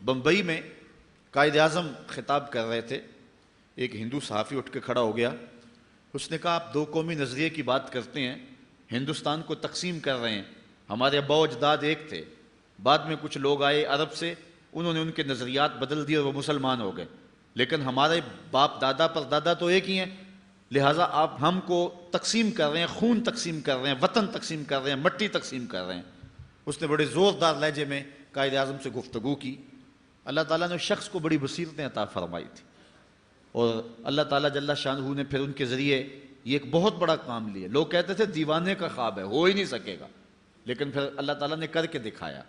بمبئی میں قائد اعظم خطاب کر رہے تھے، ایک ہندو صحافی اٹھ کے کھڑا ہو گیا، اس نے کہا آپ دو قومی نظریے کی بات کرتے ہیں، ہندوستان کو تقسیم کر رہے ہیں، ہمارے ابا و اجداد ایک تھے، بعد میں کچھ لوگ آئے عرب سے، انہوں نے ان کے نظریات بدل دیے اور وہ مسلمان ہو گئے، لیکن ہمارے باپ دادا پر دادا تو ایک ہی ہیں، لہٰذا آپ ہم کو تقسیم کر رہے ہیں، خون تقسیم کر رہے ہیں، وطن تقسیم کر رہے ہیں، مٹی تقسیم کر رہے ہیں۔ اس نے بڑے زوردار لہجے میں قائد اعظم سے گفتگو کی۔ اللہ تعالیٰ نے شخص کو بڑی بصیرتیں عطا فرمائی تھی، اور اللہ تعالیٰ جل شانہ نے پھر ان کے ذریعے یہ ایک بہت بڑا کام لیا۔ لوگ کہتے تھے دیوانے کا خواب ہے، ہو ہی نہیں سکے گا، لیکن پھر اللہ تعالیٰ نے کر کے دکھایا۔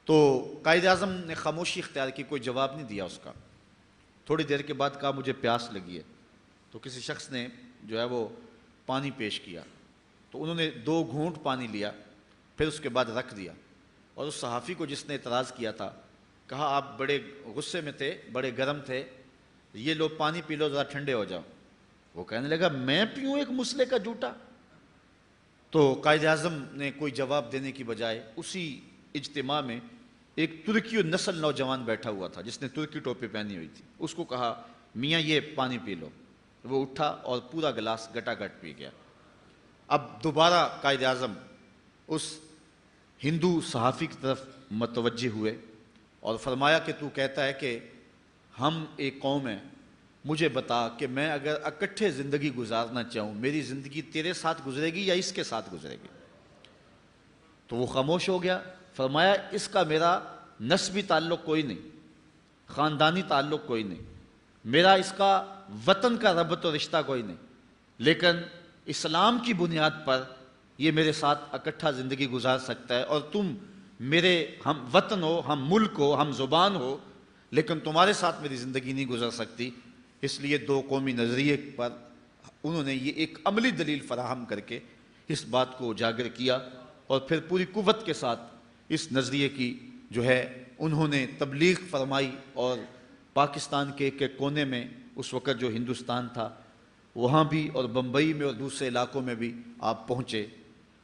تو قائد اعظم نے خاموشی اختیار کی، کوئی جواب نہیں دیا اس کا۔ تھوڑی دیر کے بعد کہا مجھے پیاس لگی ہے، تو کسی شخص نے جو ہے وہ پانی پیش کیا، تو انہوں نے 2 گھونٹ پانی لیا، پھر اس کے بعد رکھ دیا، اور اس صحافی کو جس نے اعتراض کیا تھا کہا آپ بڑے غصے میں تھے، بڑے گرم تھے، یہ لو پانی پی لو ذرا ٹھنڈے ہو جاؤ۔ وہ کہنے لگا میں پیوں ایک مسلے کا جوٹا؟ تو قائد اعظم نے کوئی جواب دینے کی بجائے اسی اجتماع میں ایک ترکی نسل نوجوان بیٹھا ہوا تھا جس نے ترکی ٹوپی پہنی ہوئی تھی، اس کو کہا میاں یہ پانی پی لو۔ وہ اٹھا اور پورا گلاس گٹا گٹ پی گیا۔ اب دوبارہ قائد اعظم اس ہندو صحافی کی طرف متوجہ ہوئے اور فرمایا کہ تو کہتا ہے کہ ہم ایک قوم ہیں، مجھے بتا کہ میں اگر اکٹھے زندگی گزارنا چاہوں، میری زندگی تیرے ساتھ گزرے گی یا اس کے ساتھ گزرے گی؟ تو وہ خاموش ہو گیا۔ فرمایا اس کا میرا نسبی تعلق کوئی نہیں، خاندانی تعلق کوئی نہیں، میرا اس کا وطن کا ربط و رشتہ کوئی نہیں، لیکن اسلام کی بنیاد پر یہ میرے ساتھ اکٹھا زندگی گزار سکتا ہے، اور تم میرے ہم وطن ہو، ہم ملک ہو، ہم زبان ہو، لیکن تمہارے ساتھ میری زندگی نہیں گزر سکتی۔ اس لیے 2 قومی نظریے پر انہوں نے یہ ایک عملی دلیل فراہم کر کے اس بات کو اجاگر کیا، اور پھر پوری قوت کے ساتھ اس نظریے کی جو ہے انہوں نے تبلیغ فرمائی، اور پاکستان کے ایک کونے میں اس وقت جو ہندوستان تھا وہاں بھی، اور بمبئی میں اور دوسرے علاقوں میں بھی آپ پہنچے۔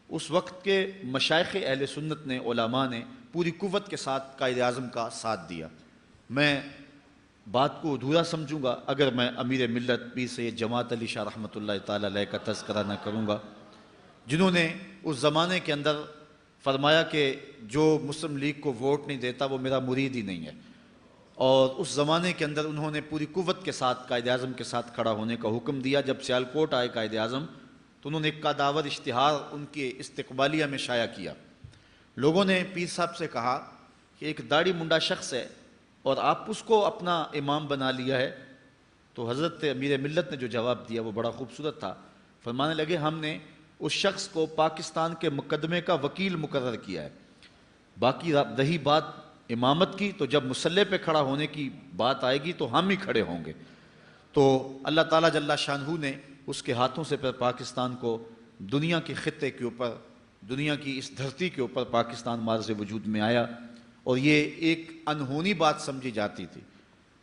اس وقت کے مشائخ اہل سنت نے، علماء نے پوری قوت کے ساتھ قائد اعظم کا ساتھ دیا۔ میں بات کو ادھورا سمجھوں گا اگر میں امیر ملت پیر سید جماعت علی شاہ رحمۃ اللہ تعالیٰ علیہ کا تذکرہ نہ کروں گا، جنہوں نے اس زمانے کے اندر فرمایا کہ جو مسلم لیگ کو ووٹ نہیں دیتا وہ میرا مرید ہی نہیں ہے، اور اس زمانے کے اندر انہوں نے پوری قوت کے ساتھ قائد اعظم کے ساتھ کھڑا ہونے کا حکم دیا۔ جب سیالکوٹ آئے قائد اعظم تو انہوں نے ایک قداور اشتہار ان کے استقبالیہ میں شائع کیا۔ لوگوں نے پیر صاحب سے کہا کہ ایک داڑھی منڈا شخص ہے اور آپ اس کو اپنا امام بنا لیا ہے۔ تو حضرت امیر ملت نے جو جواب دیا وہ بڑا خوبصورت تھا۔ فرمانے لگے ہم نے اس شخص کو پاکستان کے مقدمے کا وکیل مقرر کیا ہے، باقی رہی بات امامت کی تو جب مسلح پہ کھڑا ہونے کی بات آئے گی تو ہم ہی کھڑے ہوں گے۔ تو اللہ تعالیٰ جل شانہ نے اس کے ہاتھوں سے پھر پاکستان کو دنیا کے خطے کے اوپر، دنیا کی اس دھرتی کے اوپر پاکستان معرض وجود میں آیا، اور یہ ایک انہونی بات سمجھی جاتی تھی،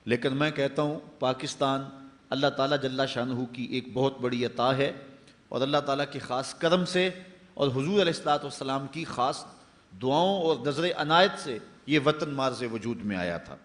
لیکن میں کہتا ہوں پاکستان اللہ تعالیٰ جل شانہ کی ایک بہت بڑی عطا ہے، اور اللہ تعالیٰ کے خاص کرم سے اور حضور علیہ الصلوۃ والسلام کی خاص دعاؤں اور نظر عنایت سے یہ وطن معرض وجود میں آیا تھا۔